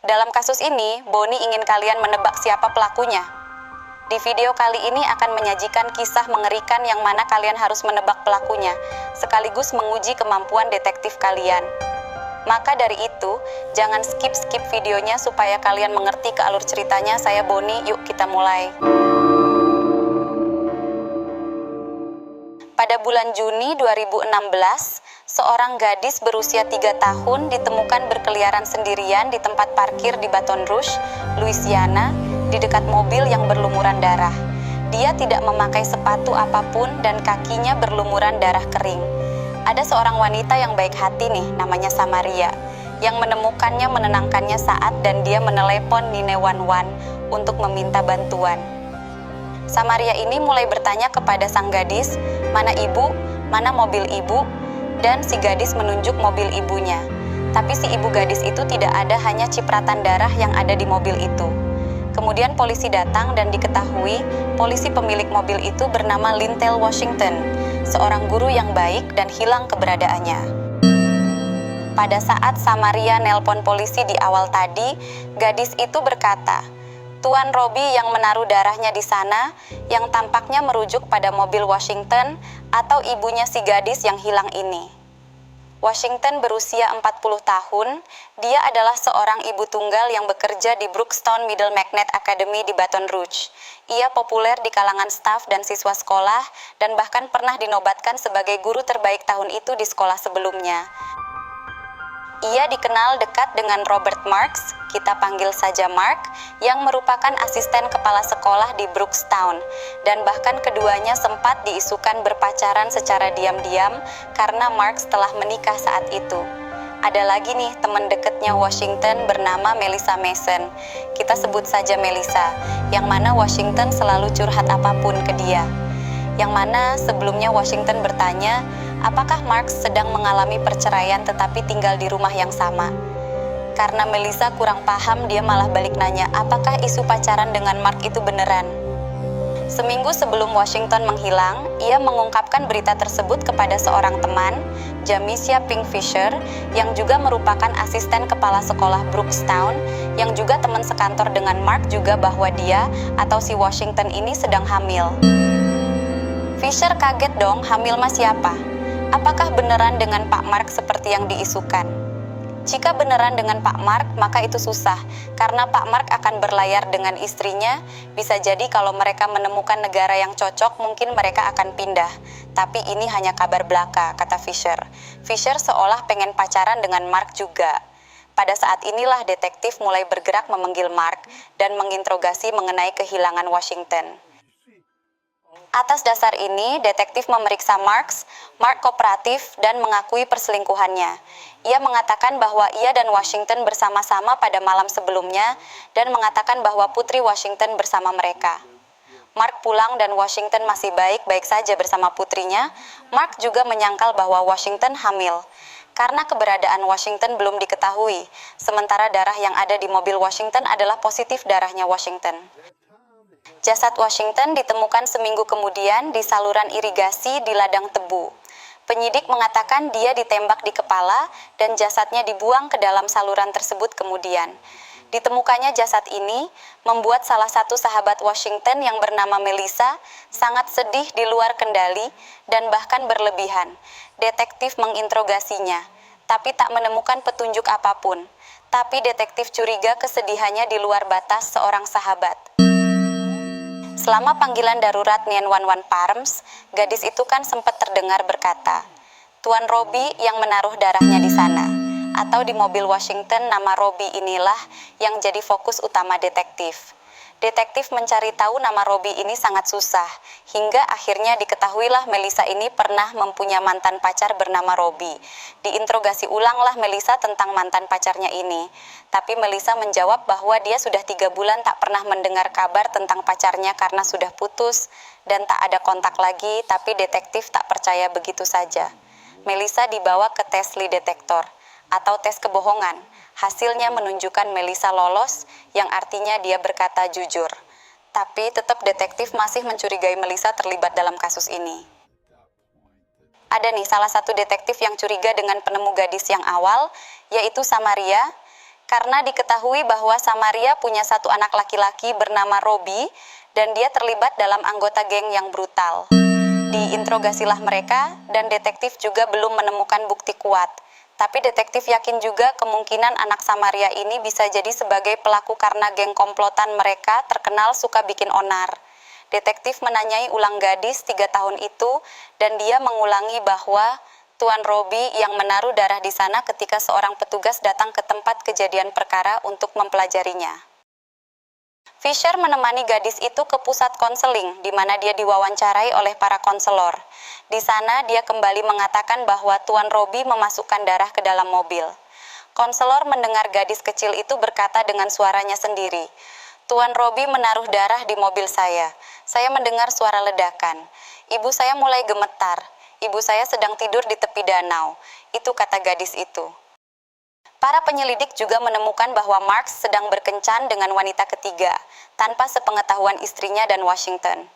Dalam kasus ini, Boni ingin kalian menebak siapa pelakunya. Di video kali ini akan menyajikan kisah mengerikan yang mana kalian harus menebak pelakunya, sekaligus menguji kemampuan detektif kalian. Maka dari itu, jangan skip videonya supaya kalian mengerti ke alur ceritanya. Saya Boni, yuk kita mulai. Pada bulan Juni 2016, seorang gadis berusia 3 tahun ditemukan berkeliaran sendirian di tempat parkir di Baton Rouge, Louisiana, di dekat mobil yang berlumuran darah. Dia tidak memakai sepatu apapun dan kakinya berlumuran darah kering. Ada seorang wanita yang baik hati nih, namanya Samaria, yang menemukannya menenangkannya saat dan dia menelepon 911 untuk meminta bantuan. Samaria ini mulai bertanya kepada sang gadis, mana ibu, mana mobil ibu, dan si gadis menunjuk mobil ibunya. Tapi si ibu gadis itu tidak ada, hanya cipratan darah yang ada di mobil itu. Kemudian polisi datang dan diketahui polisi pemilik mobil itu bernama Lintel Washington, seorang guru yang baik dan hilang keberadaannya. Pada saat Samaria nelpon polisi di awal tadi, gadis itu berkata, Tuan Robbie yang menaruh darahnya di sana, yang tampaknya merujuk pada mobil Washington atau ibunya si gadis yang hilang ini. Washington berusia 40 tahun, dia adalah seorang ibu tunggal yang bekerja di Brookstone Middle Magnet Academy di Baton Rouge. Ia populer di kalangan staf dan siswa sekolah, dan bahkan pernah dinobatkan sebagai guru terbaik tahun itu di sekolah sebelumnya. Ia dikenal dekat dengan Robert Marks, kita panggil saja Mark, yang merupakan asisten kepala sekolah di Brookstone, dan bahkan keduanya sempat diisukan berpacaran secara diam-diam karena Marks telah menikah saat itu. Ada lagi nih teman dekatnya Washington bernama Melissa Mason, kita sebut saja Melissa, yang mana Washington selalu curhat apapun ke dia. Yang mana sebelumnya Washington bertanya, apakah Marks sedang mengalami perceraian tetapi tinggal di rumah yang sama? Karena Melissa kurang paham, dia malah balik nanya, apakah isu pacaran dengan Mark itu beneran? Seminggu sebelum Washington menghilang, ia mengungkapkan berita tersebut kepada seorang teman, Jamicia Pink Fisher, yang juga merupakan asisten kepala sekolah Brookstone, yang juga teman sekantor dengan Mark juga bahwa dia atau si Washington ini sedang hamil. Fisher kaget dong, hamil mah siapa? Apakah beneran dengan Pak Mark seperti yang diisukan? Jika beneran dengan Pak Mark, maka itu susah, karena Pak Mark akan berlayar dengan istrinya. Bisa jadi kalau mereka menemukan negara yang cocok, mungkin mereka akan pindah. Tapi ini hanya kabar belaka, kata Fisher. Fisher seolah pengen pacaran dengan Mark juga. Pada saat inilah detektif mulai bergerak memanggil Mark dan menginterogasi mengenai kehilangan Washington. Atas dasar ini, detektif memeriksa Marks. Mark kooperatif dan mengakui perselingkuhannya. Ia mengatakan bahwa ia dan Washington bersama-sama pada malam sebelumnya dan mengatakan bahwa putri Washington bersama mereka. Mark pulang dan Washington masih baik-baik saja bersama putrinya. Mark juga menyangkal bahwa Washington hamil. Karena keberadaan Washington belum diketahui, sementara darah yang ada di mobil Washington adalah positif darahnya Washington. Jasad Washington ditemukan seminggu kemudian di saluran irigasi di ladang tebu. Penyidik mengatakan dia ditembak di kepala dan jasadnya dibuang ke dalam saluran tersebut kemudian. Ditemukannya jasad ini membuat salah satu sahabat Washington yang bernama Melissa sangat sedih di luar kendali dan bahkan berlebihan. Detektif menginterogasinya, tapi tak menemukan petunjuk apapun. Tapi detektif curiga kesedihannya di luar batas seorang sahabat. Selama panggilan darurat 911 Palms, gadis itu kan sempat terdengar berkata, Tuan Robbie yang menaruh darahnya di sana, atau di mobil Washington. Nama Robbie inilah yang jadi fokus utama detektif. Detektif mencari tahu nama Robbie ini sangat susah, hingga akhirnya diketahuilah Melissa ini pernah mempunyai mantan pacar bernama Robbie. Diinterogasi ulanglah Melissa tentang mantan pacarnya ini. Tapi Melissa menjawab bahwa dia sudah 3 bulan tak pernah mendengar kabar tentang pacarnya karena sudah putus dan tak ada kontak lagi, tapi detektif tak percaya begitu saja. Melissa dibawa ke tes lie detektor atau tes kebohongan. Hasilnya menunjukkan Melissa lolos, yang artinya dia berkata jujur. Tapi tetap detektif masih mencurigai Melissa terlibat dalam kasus ini. Ada nih salah satu detektif yang curiga dengan penemu gadis yang awal, yaitu Samaria, karena diketahui bahwa Samaria punya satu anak laki-laki bernama Robbie dan dia terlibat dalam anggota geng yang brutal. Diinterogasilah mereka dan detektif juga belum menemukan bukti kuat. Tapi detektif yakin juga kemungkinan anak Samaria ini bisa jadi sebagai pelaku karena geng komplotan mereka terkenal suka bikin onar. Detektif menanyai ulang gadis 3 tahun itu dan dia mengulangi bahwa Tuan Robbie yang menaruh darah di sana ketika seorang petugas datang ke tempat kejadian perkara untuk mempelajarinya. Fisher menemani gadis itu ke pusat konseling, di mana dia diwawancarai oleh para konselor. Di sana dia kembali mengatakan bahwa Tuan Robbie memasukkan darah ke dalam mobil. Konselor mendengar gadis kecil itu berkata dengan suaranya sendiri, "Tuan Robbie menaruh darah di mobil saya. Saya mendengar suara ledakan. Ibu saya mulai gemetar. Ibu saya sedang tidur di tepi danau." Itu kata gadis itu. Para penyelidik juga menemukan bahwa Marks sedang berkencan dengan wanita ketiga, tanpa sepengetahuan istrinya dan Washington.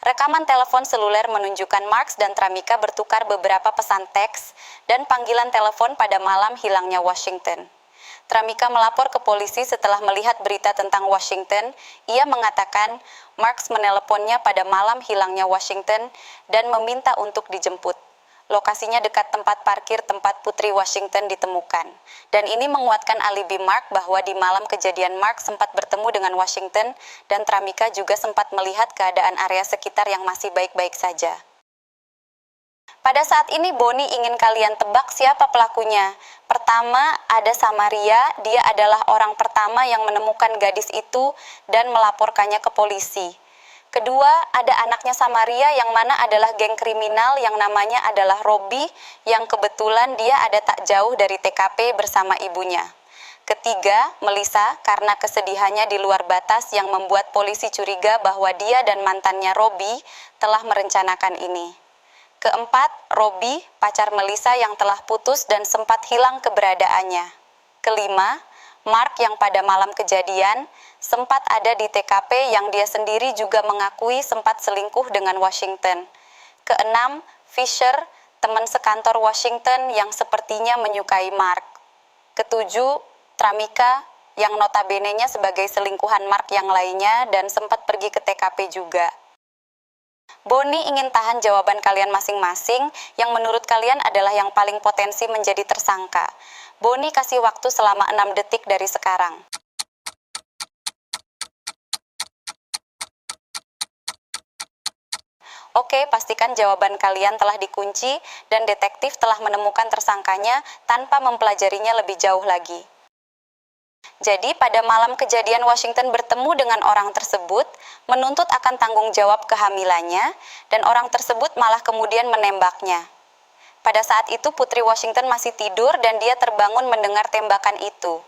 Rekaman telepon seluler menunjukkan Marks dan Tramika bertukar beberapa pesan teks dan panggilan telepon pada malam hilangnya Washington. Tramika melapor ke polisi setelah melihat berita tentang Washington. Ia mengatakan Marks meneleponnya pada malam hilangnya Washington dan meminta untuk dijemput. Lokasinya dekat tempat parkir tempat Putri Washington ditemukan. Dan ini menguatkan alibi Mark bahwa di malam kejadian Mark sempat bertemu dengan Washington dan Tramika juga sempat melihat keadaan area sekitar yang masih baik-baik saja. Pada saat ini Bonnie ingin kalian tebak siapa pelakunya. Pertama ada Samaria, dia adalah orang pertama yang menemukan gadis itu dan melaporkannya ke polisi. Kedua, ada anaknya Samaria yang mana adalah geng kriminal yang namanya adalah Robbie yang kebetulan dia ada tak jauh dari TKP bersama ibunya. Ketiga, Melissa karena kesedihannya di luar batas yang membuat polisi curiga bahwa dia dan mantannya Robbie telah merencanakan ini. Keempat, Robbie, pacar Melissa yang telah putus dan sempat hilang keberadaannya. Kelima, Mark yang pada malam kejadian sempat ada di TKP yang dia sendiri juga mengakui sempat selingkuh dengan Washington. Keenam, Fisher, teman sekantor Washington yang sepertinya menyukai Mark. Ketujuh, Tramika yang notabene-nya sebagai selingkuhan Mark yang lainnya dan sempat pergi ke TKP juga. Bonnie ingin tahan jawaban kalian masing-masing yang menurut kalian adalah yang paling potensi menjadi tersangka. Bonnie kasih waktu selama 6 detik dari sekarang. Oke, pastikan jawaban kalian telah dikunci dan detektif telah menemukan tersangkanya tanpa mempelajarinya lebih jauh lagi. Jadi, pada malam kejadian Washington bertemu dengan orang tersebut, menuntut akan tanggung jawab kehamilannya, dan orang tersebut malah kemudian menembaknya. Pada saat itu Putri Washington masih tidur dan dia terbangun mendengar tembakan itu.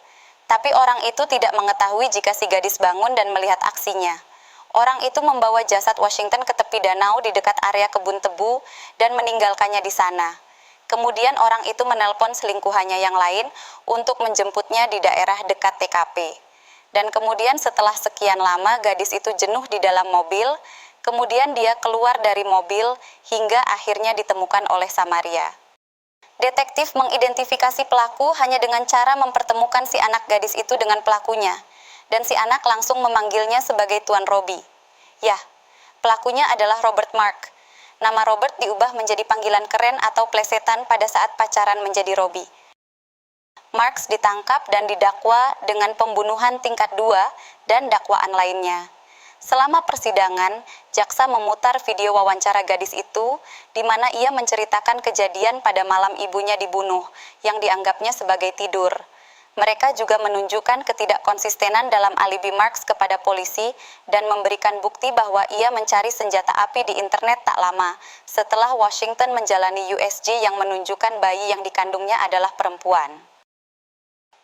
Tapi orang itu tidak mengetahui jika si gadis bangun dan melihat aksinya. Orang itu membawa jasad Washington ke tepi danau di dekat area kebun tebu dan meninggalkannya di sana. Kemudian orang itu menelpon selingkuhannya yang lain untuk menjemputnya di daerah dekat TKP. Dan kemudian setelah sekian lama gadis itu jenuh di dalam mobil, kemudian dia keluar dari mobil hingga akhirnya ditemukan oleh Samaria. Detektif mengidentifikasi pelaku hanya dengan cara mempertemukan si anak gadis itu dengan pelakunya. Dan si anak langsung memanggilnya sebagai Tuan Robbie. Ya, pelakunya adalah Robert Mark. Nama Robert diubah menjadi panggilan keren atau plesetan pada saat pacaran menjadi Robbie. Marks ditangkap dan didakwa dengan pembunuhan tingkat 2 dan dakwaan lainnya. Selama persidangan, jaksa memutar video wawancara gadis itu, di mana ia menceritakan kejadian pada malam ibunya dibunuh, yang dianggapnya sebagai tidur. Mereka juga menunjukkan ketidakkonsistenan dalam alibi Marks kepada polisi dan memberikan bukti bahwa ia mencari senjata api di internet tak lama setelah Washington menjalani USG yang menunjukkan bayi yang dikandungnya adalah perempuan.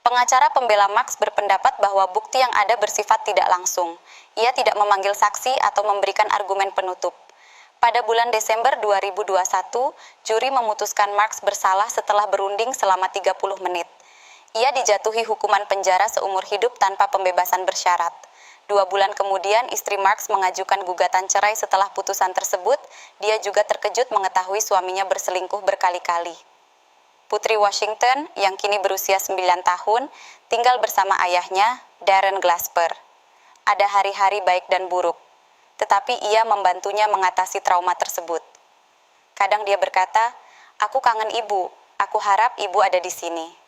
Pengacara pembela Marks berpendapat bahwa bukti yang ada bersifat tidak langsung. Ia tidak memanggil saksi atau memberikan argumen penutup. Pada bulan Desember 2021, juri memutuskan Marks bersalah setelah berunding selama 30 menit. Ia dijatuhi hukuman penjara seumur hidup tanpa pembebasan bersyarat. 2 bulan kemudian, istri Marks mengajukan gugatan cerai setelah putusan tersebut. Dia juga terkejut mengetahui suaminya berselingkuh berkali-kali. Putri Washington yang kini berusia 9 tahun tinggal bersama ayahnya, Darren Glasper. Ada hari-hari baik dan buruk, tetapi ia membantunya mengatasi trauma tersebut. Kadang dia berkata, "Aku kangen ibu, aku harap ibu ada di sini."